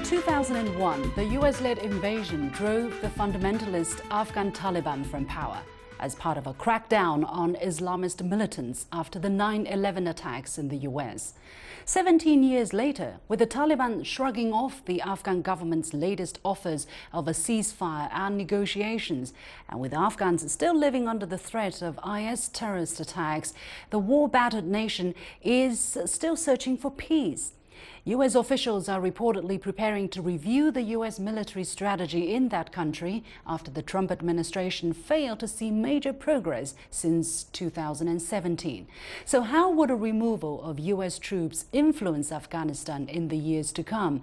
In 2001, the US-led invasion drove the fundamentalist Afghan Taliban from power as part of a crackdown on Islamist militants after the 9/11 attacks in the US. 17 years later, with the Taliban shrugging off the Afghan government's latest offers of a ceasefire and negotiations, and with Afghans still living under the threat of IS terrorist attacks, the war-battered nation is still searching for peace. US officials are reportedly preparing to review the US military strategy in that country after the Trump administration failed to see major progress since 2017. So how would a removal of US troops influence Afghanistan in the years to come?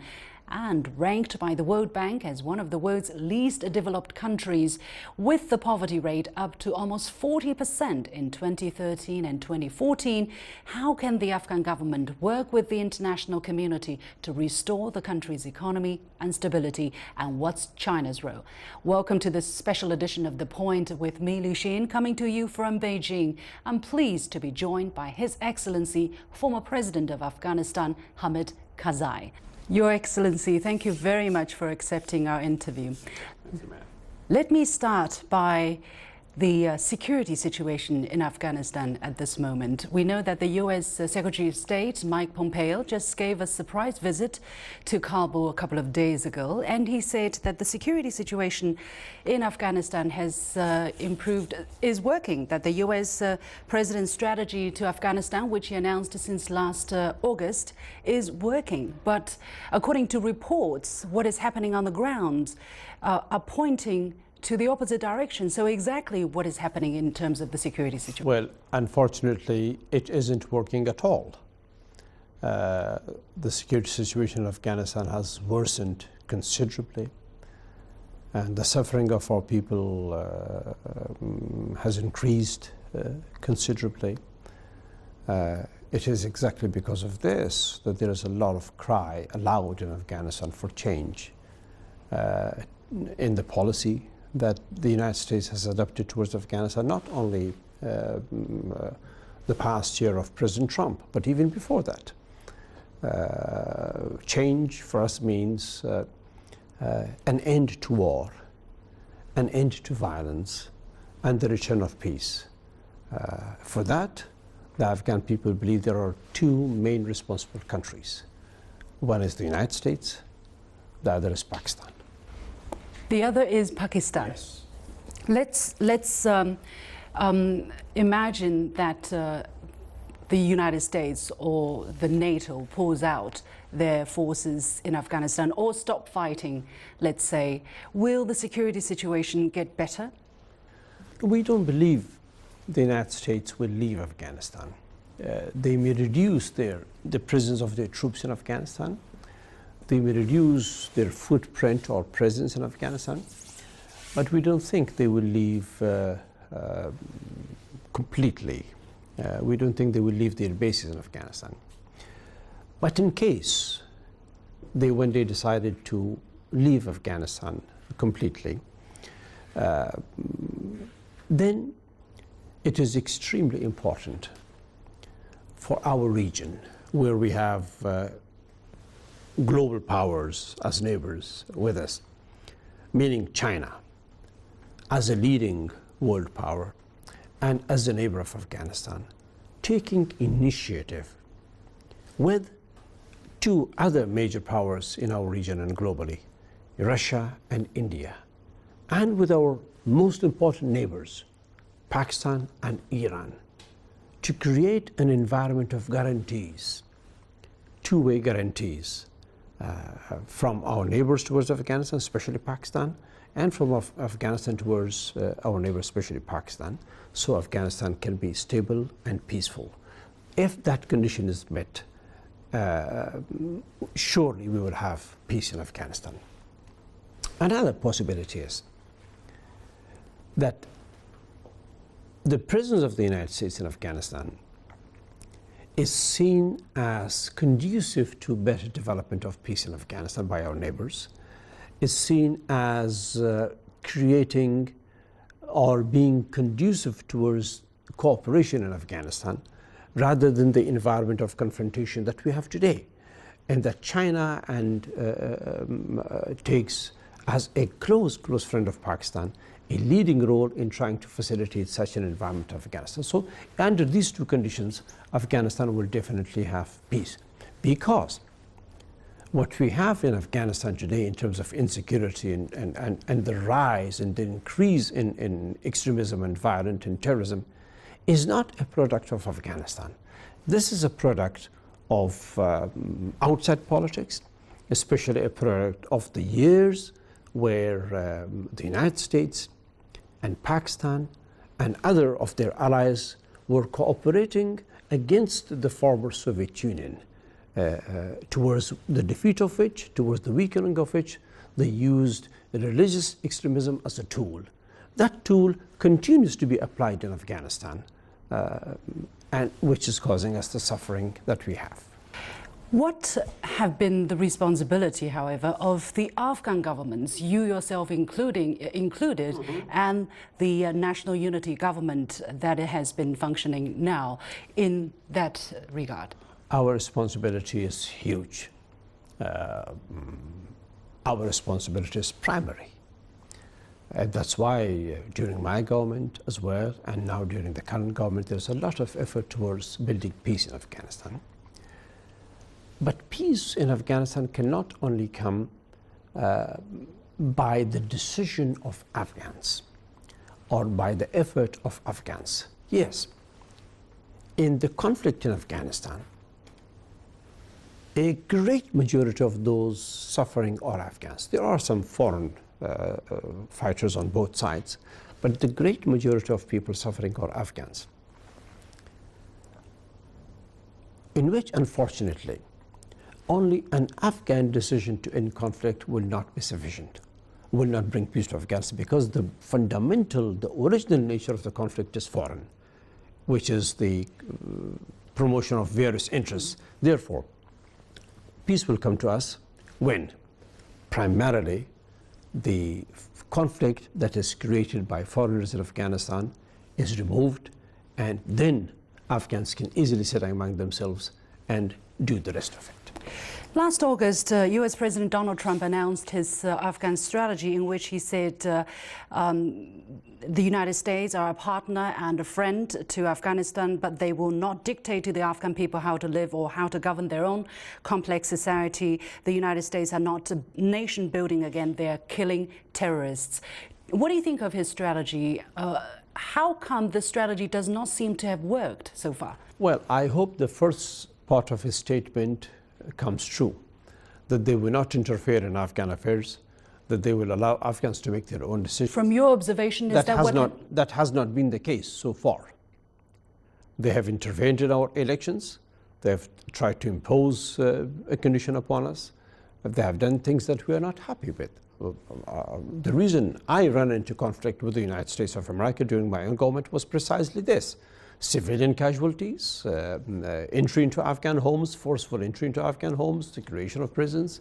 And ranked by the World Bank as one of the world's least developed countries, with the poverty rate up to almost 40% in 2013 and 2014, how can the Afghan government work with the international community to restore the country's economy and stability? And what's China's role? Welcome to this special edition of The Point with me, Liu Xin, coming to you from Beijing. I'm pleased to be joined by His Excellency, former President of Afghanistan, HAMID KARZAI. Your Excellency, thank you very much for accepting our interview. Thank you, ma'am. Let me start by the security situation in Afghanistan at this moment. We know that the US Secretary of State, Mike Pompeo, just gave a surprise visit to Kabul a couple of days ago, and he said that the security situation in Afghanistan has improved, is working, that the US President's strategy to Afghanistan, which he announced since last August, is working. But according to reports, what is happening on the ground are pointing to the opposite direction. So exactly what is happening in terms of the security situation? Well, unfortunately, it isn't working at all. The security situation in Afghanistan has worsened considerably, and the suffering of our people has increased considerably. It is exactly because of this that there is a lot of cry aloud in Afghanistan for change in the policy that the United States has adopted towards Afghanistan, not only the past year of President Trump, but even before that. Change for us means an end to war, an end to violence, and the return of peace. For that, the Afghan people believe there are two main responsible countries. One is the United States, the other is Pakistan. The other is Pakistan. Yes. Let's imagine that the United States or the NATO pulls out their forces in Afghanistan or stop fighting, let's say. Will the security situation get better? We don't believe the United States will leave Afghanistan. They may reduce the presence of their troops in Afghanistan. They may reduce their footprint or presence in Afghanistan, but we don't think they will leave completely. We don't think they will leave their bases in Afghanistan. But in case they one day decided to leave Afghanistan completely, then it is extremely important for our region, where we have global powers as neighbors with us, meaning China as a leading world power and as a neighbor of Afghanistan, taking initiative with two other major powers in our region and globally, Russia and India, and with our most important neighbors, Pakistan and Iran, to create an environment of guarantees, two-way guarantees, from our neighbors towards Afghanistan, especially Pakistan, and from Afghanistan towards our neighbors, especially Pakistan, so Afghanistan can be stable and peaceful. If that condition is met, surely we will have peace in Afghanistan. Another possibility is that the presence of the United States in Afghanistan is seen as conducive to better development of peace in Afghanistan by our neighbors, is seen as creating or being conducive towards cooperation in Afghanistan, rather than the environment of confrontation that we have today. and that China takes, as a close friend of Pakistan, a leading role in trying to facilitate such an environment of Afghanistan. So under these two conditions, Afghanistan will definitely have peace. Because what we have in Afghanistan today in terms of insecurity and the rise and the increase in extremism and violence and terrorism is not a product of Afghanistan. This is a product of outside politics, especially a product of the years where the United States and Pakistan and other of their allies were cooperating against the former Soviet Union, towards the defeat of which, towards the weakening of which, they used religious extremism as a tool. That tool continues to be applied in Afghanistan, and which is causing us the suffering that we have. What have been the responsibility, however, of the Afghan governments, you yourself included, and the national unity government that has been functioning now in that regard? Our responsibility is huge. Our responsibility is primary. And that's why during my government as well, and now during the current government, there's a lot of effort towards building peace in Afghanistan. But peace in Afghanistan cannot only come by the decision of Afghans or by the effort of Afghans. Yes, in the conflict in Afghanistan, a great majority of those suffering are Afghans. There are some foreign fighters on both sides, but the great majority of people suffering are Afghans, in which, unfortunately, only an Afghan decision to end conflict will not be sufficient, will not bring peace to Afghanistan, because the fundamental, the original nature of the conflict is foreign, which is the promotion of various interests. Therefore, peace will come to us when primarily the conflict that is created by foreigners in Afghanistan is removed, and then Afghans can easily sit among themselves and do the rest of it. Last August, US President Donald Trump announced his Afghan strategy, in which he said the United States are a partner and a friend to Afghanistan, but they will not dictate to the Afghan people how to live or how to govern their own complex society. The United States are not nation building again, they are killing terrorists. What do you think of his strategy? How come this strategy does not seem to have worked so far? Well, I hope the first part of his statement comes true, that they will not interfere in Afghan affairs, that they will allow Afghans to make their own decisions. From your observation, is that has not been the case so far. They have intervened in our elections. They have tried to impose a condition upon us. They have done things that we are not happy with. The reason I ran into conflict with the United States of America during my own government was precisely this: civilian casualties, entry into Afghan homes, forceful entry into Afghan homes, the creation of prisons,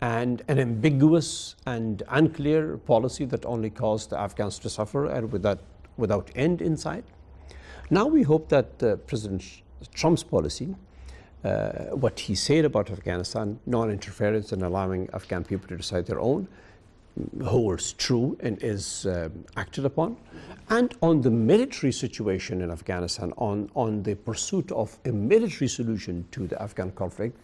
and an ambiguous and unclear policy that only caused the Afghans to suffer and without end in sight. Now we hope that President Trump's policy, what he said about Afghanistan, non-interference and allowing Afghan people to decide their own, holds true and is acted upon. And on the military situation in Afghanistan, on the pursuit of a military solution to the Afghan conflict,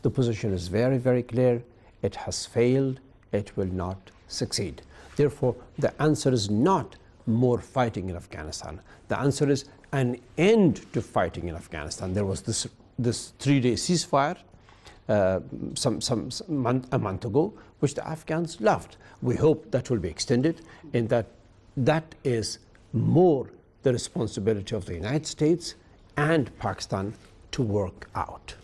the position is very, very clear. It has failed. It will not succeed. Therefore, the answer is not more fighting in Afghanistan. The answer is an end to fighting in Afghanistan. There was this 3-day ceasefire a month ago, which the Afghans loved. We hope that will be extended, and that is more the responsibility of the United States and Pakistan to work out.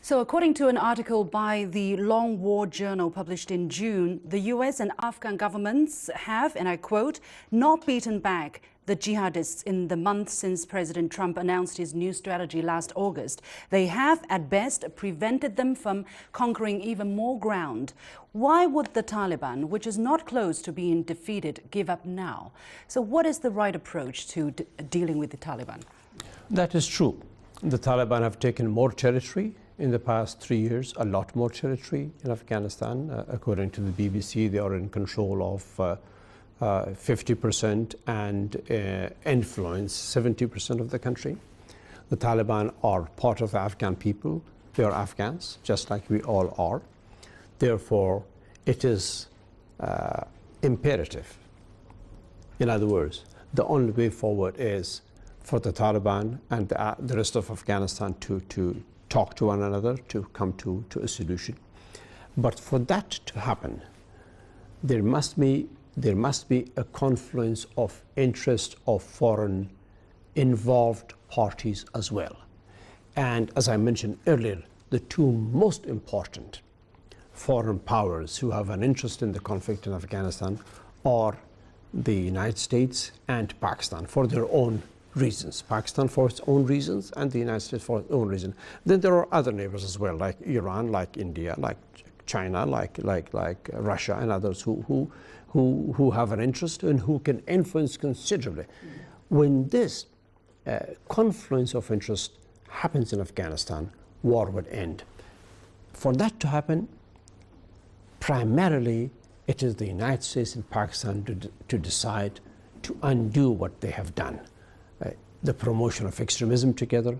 So according to an article by the Long War Journal published in June, the US and Afghan governments have, and I quote, not beaten back the jihadists in the months since President Trump announced his new strategy last August. They have, at best, prevented them from conquering even more ground. Why would the Taliban, which is not close to being defeated, give up now? So what is the right approach to dealing with the Taliban? That is true. The Taliban have taken more territory in the past 3 years a lot more territory in Afghanistan. According to the BBC, they are in control of 50% and influence 70% of the country. The Taliban are part of the Afghan people. They are Afghans, just like we all are. Therefore, it is imperative. In other words, the only way forward is for the Taliban and the rest of Afghanistan to talk to one another, to come to a solution. But for that to happen, there must be a confluence of interest of foreign involved parties as well. And as I mentioned earlier, the two most important foreign powers who have an interest in the conflict in Afghanistan are the United States and Pakistan for their own reasons. Pakistan for its own reasons and the United States for its own reason. Then there are other neighbors as well, like Iran, like India, like China, like Russia and others who have an interest and who can influence considerably. When this confluence of interest happens in Afghanistan, war would end. For that to happen, primarily it is the United States and Pakistan to decide to undo what they have done. The promotion of extremism together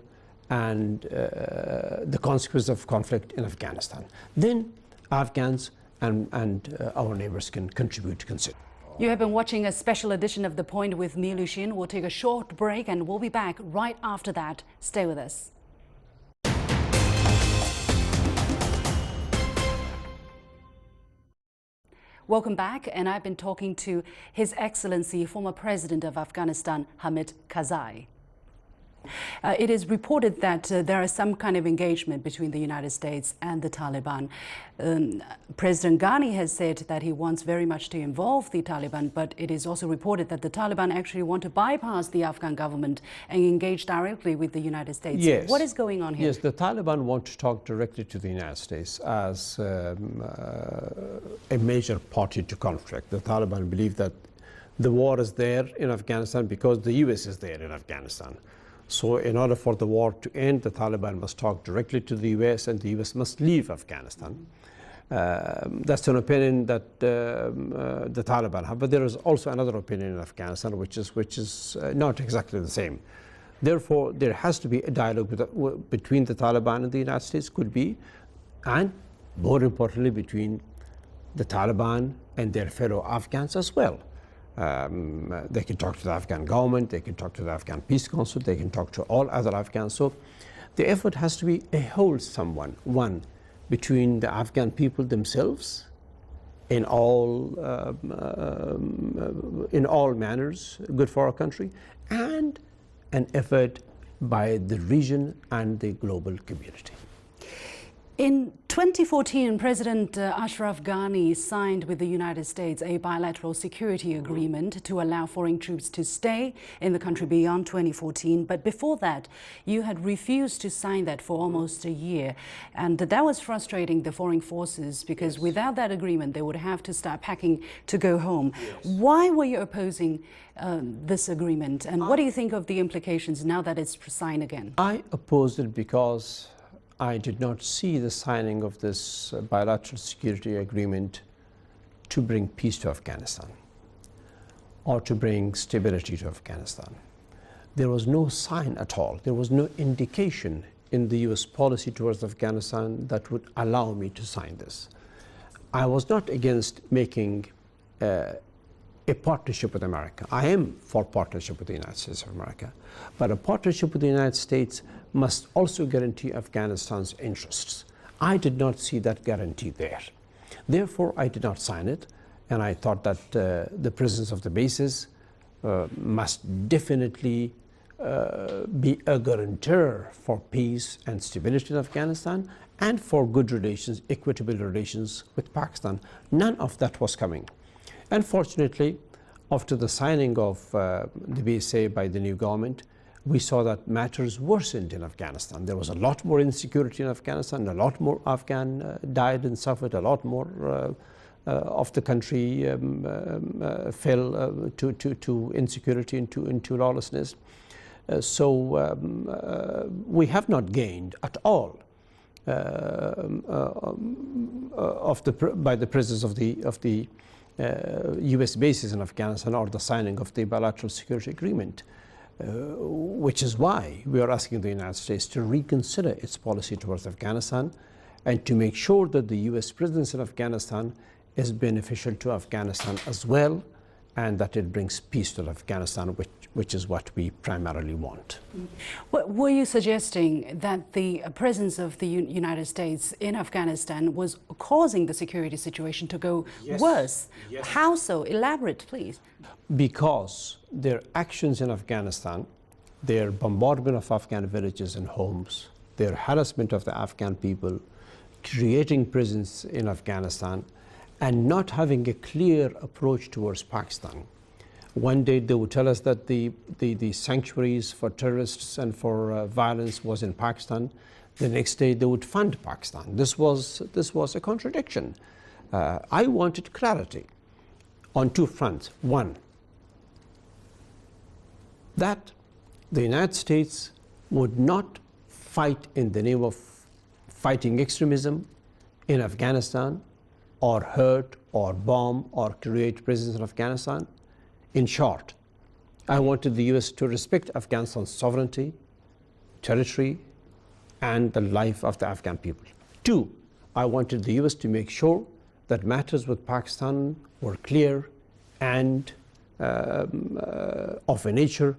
and the consequences of conflict in Afghanistan. Then Afghans and our neighbors can contribute to consider. You have been watching a special edition of The Point with me, Lucien. We'll take a short break and we'll be back right after that. Stay with us. Welcome back, and I've been talking to His Excellency, former President of Afghanistan, Hamid Karzai. It is reported that there is some kind of engagement between the United States and the Taliban. President Ghani has said that he wants very much to involve the Taliban, but it is also reported that the Taliban actually want to bypass the Afghan government and engage directly with the United States. Yes. What is going on here? Yes, the Taliban want to talk directly to the United States as a major party to conflict. The Taliban believe that the war is there in Afghanistan because the US is there in Afghanistan. So in order for the war to end, the Taliban must talk directly to the US and the US must leave Afghanistan. That's an opinion that the Taliban have, but there is also another opinion in Afghanistan which is not exactly the same. Therefore, there has to be a dialogue between the Taliban and the United States, could be, and more importantly, between the Taliban and their fellow Afghans as well. They can talk to the Afghan government, they can talk to the Afghan Peace Council, they can talk to all other Afghans. So the effort has to be a wholesome one between the Afghan people themselves in all manners good for our country, and an effort by the region and the global community. In 2014, President Ashraf Ghani signed with the United States a bilateral security agreement to allow foreign troops to stay in the country beyond 2014. But before that, you had refused to sign that for almost a year. And that was frustrating the foreign forces because without that agreement, they would have to start packing to go home. Yes. Why were you opposing this agreement? And what do you think of the implications now that it's signed again? I opposed it because I did not see the signing of this bilateral security agreement to bring peace to Afghanistan or to bring stability to Afghanistan. There was no sign at all. There was no indication in the US policy towards Afghanistan that would allow me to sign this. I was not against making a partnership with America. I am for partnership with the United States of America. But a partnership with the United States must also guarantee Afghanistan's interests. I did not see that guarantee there. Therefore, I did not sign it, and I thought that the presence of the bases must definitely be a guarantor for peace and stability in Afghanistan and for good relations, equitable relations with Pakistan. None of that was coming. Unfortunately, after the signing of the BSA by the new government, we saw that matters worsened in Afghanistan. There was a lot more insecurity in Afghanistan, a lot more Afghan died and suffered, a lot more of the country fell to insecurity, into lawlessness. So we have not gained at all by the presence of the U.S. bases in Afghanistan or the signing of the bilateral security agreement, which is why we are asking the United States to reconsider its policy towards Afghanistan and to make sure that the U.S. presence in Afghanistan is beneficial to Afghanistan as well, and that it brings peace to Afghanistan, which is what we primarily want. Were you suggesting that the presence of the United States in Afghanistan was causing the security situation to go worse? Yes. How so? Elaborate, please. Because their actions in Afghanistan, their bombardment of Afghan villages and homes, their harassment of the Afghan people, creating prisons in Afghanistan, and not having a clear approach towards Pakistan. One day they would tell us that the sanctuaries for terrorists and for violence was in Pakistan. The next day they would fund Pakistan. This was a contradiction. I wanted clarity on two fronts. One, that the United States would not fight in the name of fighting extremism in Afghanistan, or hurt, or bomb, or create prisons in Afghanistan. In short, I wanted the U.S. to respect Afghanistan's sovereignty, territory, and the life of the Afghan people. Two, I wanted the U.S. to make sure that matters with Pakistan were clear and of a nature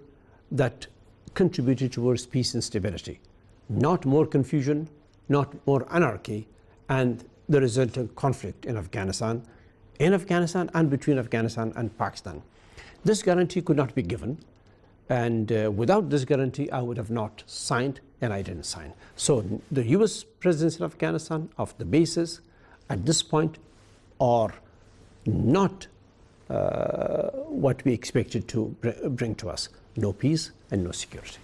that contributed towards peace and stability. Not more confusion, not more anarchy, and the resultant conflict in Afghanistan and between Afghanistan and Pakistan. This guarantee could not be given, and without this guarantee I would have not signed, and I didn't sign. So the U.S. presence in Afghanistan of the bases at this point are not what we expected to bring to us. No peace and no security.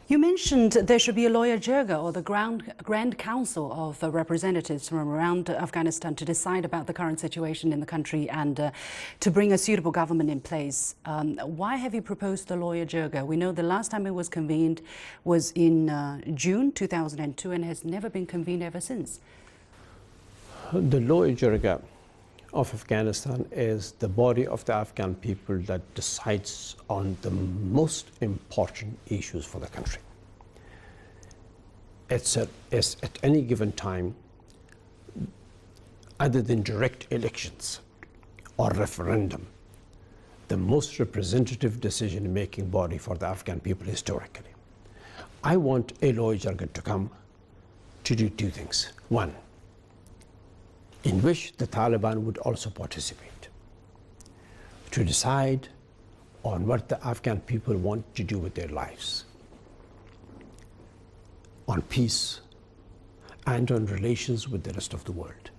You mentioned there should be a loya jirga, or the Grand Council of representatives from around Afghanistan, to decide about the current situation in the country and to bring a suitable government in place. Why have you proposed the loya jirga? We know the last time it was convened was in June 2002 and has never been convened ever since. The loya jirga of Afghanistan is the body of the Afghan people that decides on the most important issues for the country. It's at any given time, other than direct elections or referendum, the most representative decision-making body for the Afghan people historically. I want a loya jirga to come to do two things. One, in which the Taliban would also participate, to decide on what the Afghan people want to do with their lives, on peace and on relations with the rest of the world,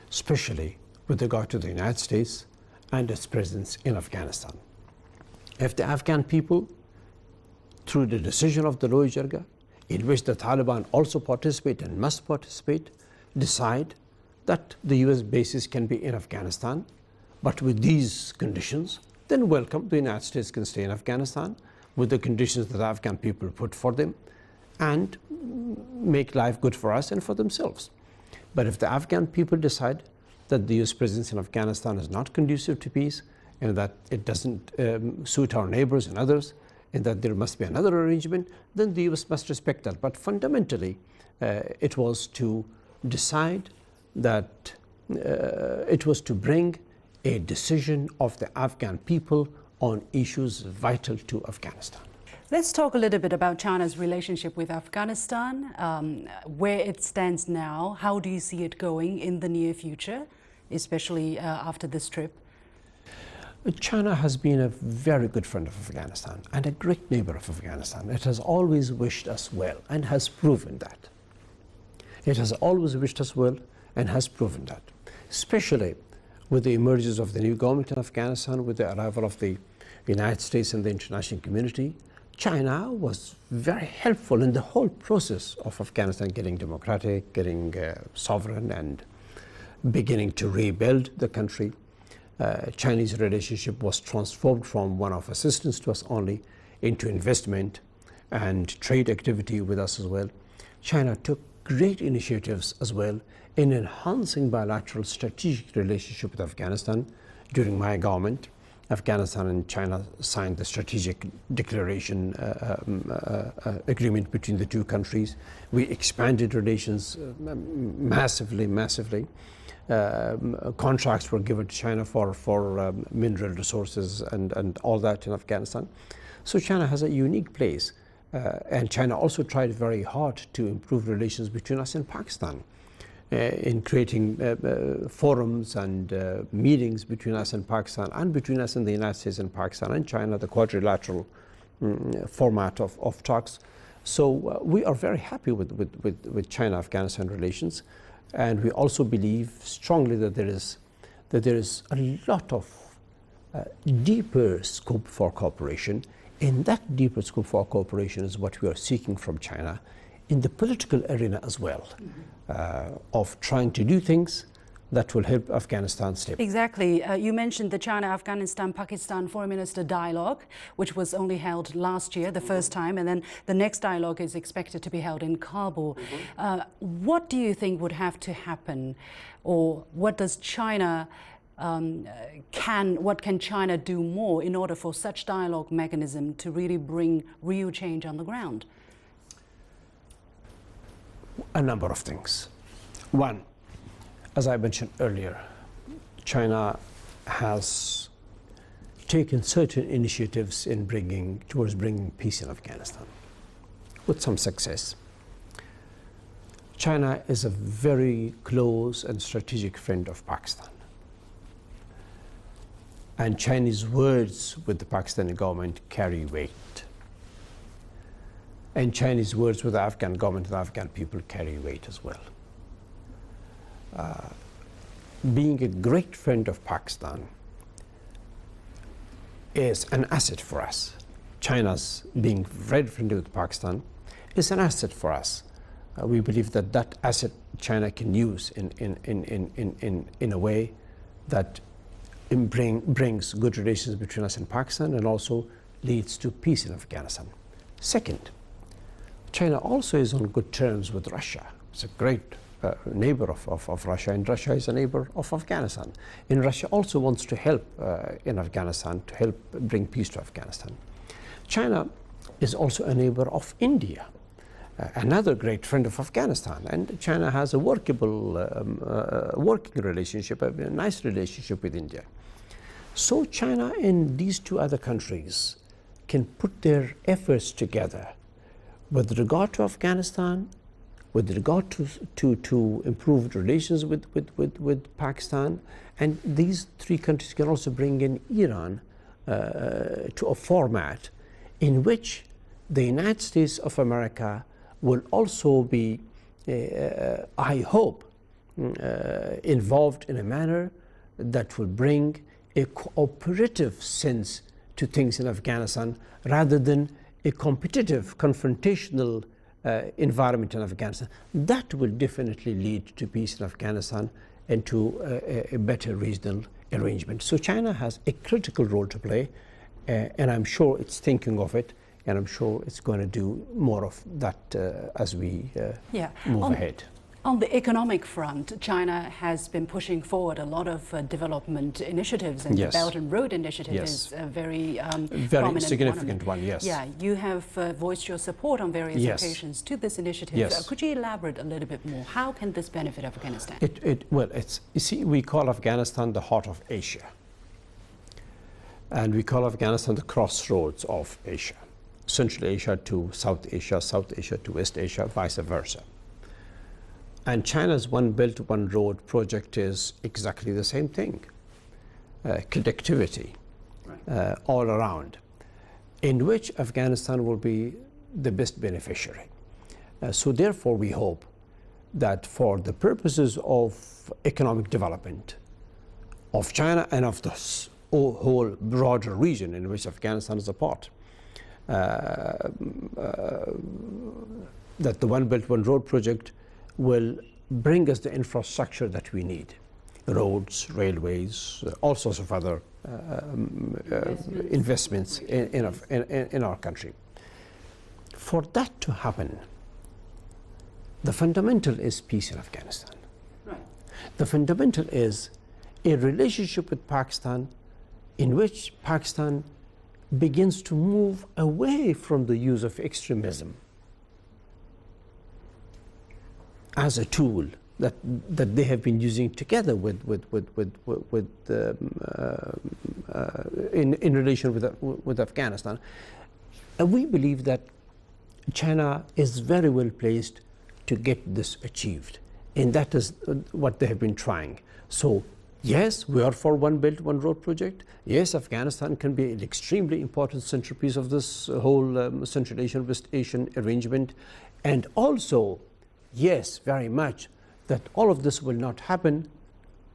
especially with regard to the United States and its presence in Afghanistan. If the Afghan people, through the decision of the loya jirga, in which the Taliban also participate and must participate, decide that the U.S. bases can be in Afghanistan, but with these conditions, then welcome, the United States can stay in Afghanistan with the conditions that Afghan people put for them and make life good for us and for themselves. But if the Afghan people decide that the U.S. presence in Afghanistan is not conducive to peace and that it doesn't suit our neighbors and others, and that there must be another arrangement, then the U.S. must respect that. But fundamentally, it was to decide that it was to bring a decision of the Afghan people on issues vital to Afghanistan. Let's talk a little bit about China's relationship with Afghanistan, where it stands now. How do you see it going in the near future, especially after this trip? China has been a very good friend of Afghanistan and a great neighbor of Afghanistan. It has always wished us well and has proven that. It has always wished us well and has proven that, especially with the emergence of the new government in Afghanistan, with the arrival of the United States and the international community. China was very helpful in the whole process of Afghanistan getting democratic, getting sovereign, and beginning to rebuild the country. Chinese relationship was transformed from one of assistance to us only into investment and trade activity with us as well. China took great initiatives as well in enhancing bilateral strategic relationship with Afghanistan. During my government, Afghanistan and China signed the strategic declaration agreement between the two countries. We expanded relations massively. Contracts were given to China for mineral resources and all that in Afghanistan. So China has a unique place. And China also tried very hard to improve relations between us and Pakistan in creating forums and meetings between us and Pakistan, and between us and the United States and Pakistan and China, the quadrilateral format of talks. So we are very happy with China-Afghanistan relations, and we also believe strongly that there is a lot of deeper scope for cooperation. In that deeper scope for cooperation is what we are seeking from China in the political arena as well, of trying to do things that will help Afghanistan stay. Exactly. You mentioned the China, Afghanistan, Pakistan Foreign Minister dialogue, which was only held last year, the first time, and then the next dialogue is expected to be held in Kabul. What do you think would have to happen, or what does China what can China do more in order for such dialogue mechanism to really bring real change on the ground? A number of things. One, as I mentioned earlier, China has taken certain initiatives in towards bringing peace in Afghanistan, with some success. China is a very close and strategic friend of Pakistan. And Chinese words with the Pakistani government carry weight. And Chinese words with the Afghan government and the Afghan people carry weight as well. Being a great friend of Pakistan is an asset for us. China's being very friendly with Pakistan is an asset for us. We believe that that asset China can use in a way that brings good relations between us and Pakistan, and also leads to peace in Afghanistan. Second, China also is on good terms with Russia. It's a great neighbor of Russia, and Russia is a neighbor of Afghanistan. And Russia also wants to help in Afghanistan, to help bring peace to Afghanistan. China is also a neighbor of India, another great friend of Afghanistan, and China has a workable working relationship, a nice relationship with India. So China and these two other countries can put their efforts together with regard to Afghanistan, with regard to improved relations with Pakistan, and these three countries can also bring in Iran to a format in which the United States of America will also be, I hope, involved in a manner that will bring a cooperative sense to things in Afghanistan, rather than a competitive, confrontational environment in Afghanistan. That will definitely lead to peace in Afghanistan and to a better regional arrangement. So China has a critical role to play, and I'm sure it's thinking of it, and I'm sure it's going to do more of that as we move ahead. On the economic front, China has been pushing forward a lot of development initiatives, and the Belt and Road Initiative is a very significant one. Yes. Yeah, you have voiced your support on various occasions to this initiative. Yes. Could you elaborate a little bit more? How can this benefit Afghanistan? Well, you see, we call Afghanistan the heart of Asia, and we call Afghanistan the crossroads of Asia. Central Asia to South Asia, South Asia to West Asia, vice versa. And China's One Belt, One Road project is exactly the same thing. Connectivity all around, in which Afghanistan will be the best beneficiary. So therefore we hope that for the purposes of economic development of China and of the whole broader region in which Afghanistan is a part, that the One Belt, One Road project will bring us the infrastructure that we need. Roads, railways, all sorts of other investments in our country. For that to happen, The fundamental is peace in Afghanistan. Right. The fundamental is a relationship with Pakistan in which Pakistan begins to move away from the use of extremism as a tool that they have been using together in relation with Afghanistan. And we believe that China is very well placed to get this achieved, and that is what they have been trying. So yes, we are for One Belt, One Road project. Yes, Afghanistan can be an extremely important centerpiece of this whole Central Asian, West Asian arrangement. And also, yes, very much, that all of this will not happen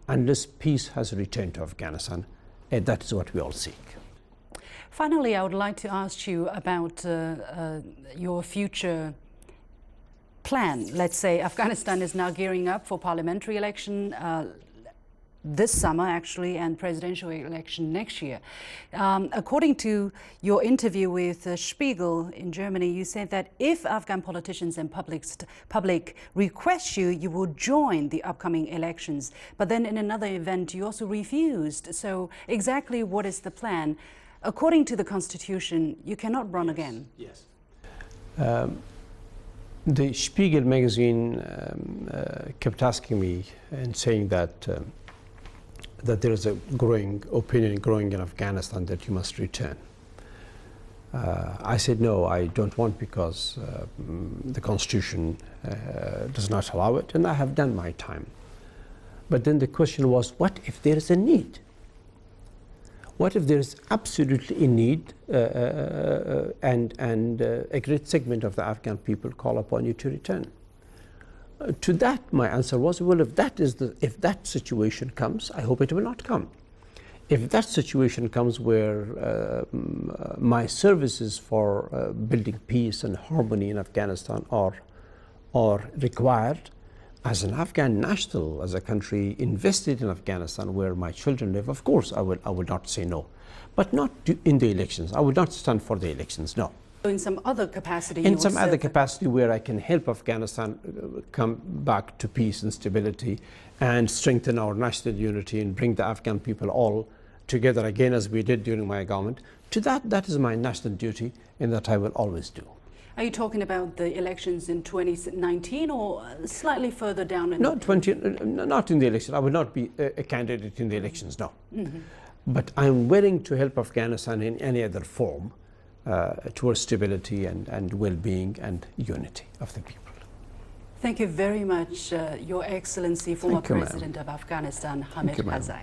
unless peace has returned to Afghanistan. And that is what we all seek. Finally, I would like to ask you about your future plan. Let's say Afghanistan is now gearing up for parliamentary election this summer, actually, and presidential election next year. According to your interview with Spiegel in Germany, you said that if Afghan politicians and public request you, you will join the upcoming elections. But then in another event, you also refused. So exactly what is the plan? According to the Constitution, you cannot run again. Yes. The Spiegel magazine kept asking me and saying that there is a growing opinion in Afghanistan that you must return. I said no, I don't want, because the Constitution does not allow it, and I have done my time. But then the question was, what if there is a need? What if there is absolutely a need and a great segment of the Afghan people call upon you to return? To that, my answer was, well, if that situation comes, I hope it will not come. If that situation comes where my services for building peace and harmony in Afghanistan are required, as an Afghan national, as a country invested in Afghanistan where my children live, of course I would not say no. But not in the elections. I would not stand for the elections, no. In some other capacity? In some other capacity where I can help Afghanistan come back to peace and stability and strengthen our national unity and bring the Afghan people all together again, as we did during my government. To that is my national duty, and that I will always do. Are you talking about the elections in 2019 or slightly further down? Not in the election. I will not be a candidate in the elections, no. Mm-hmm. But I'm willing to help Afghanistan in any other form towards stability and well-being and unity of the people. Thank you very much, Your Excellency, former President of Afghanistan, Hamid Karzai.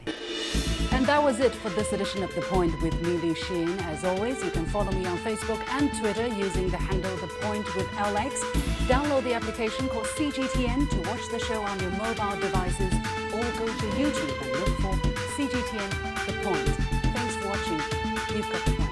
And that was it for this edition of The Point with me, Li Xin. As always, you can follow me on Facebook and Twitter using the handle The Point with LX. Download the application called CGTN to watch the show on your mobile devices, or go to YouTube and look for CGTN The Point. Thanks for watching. You've got the point.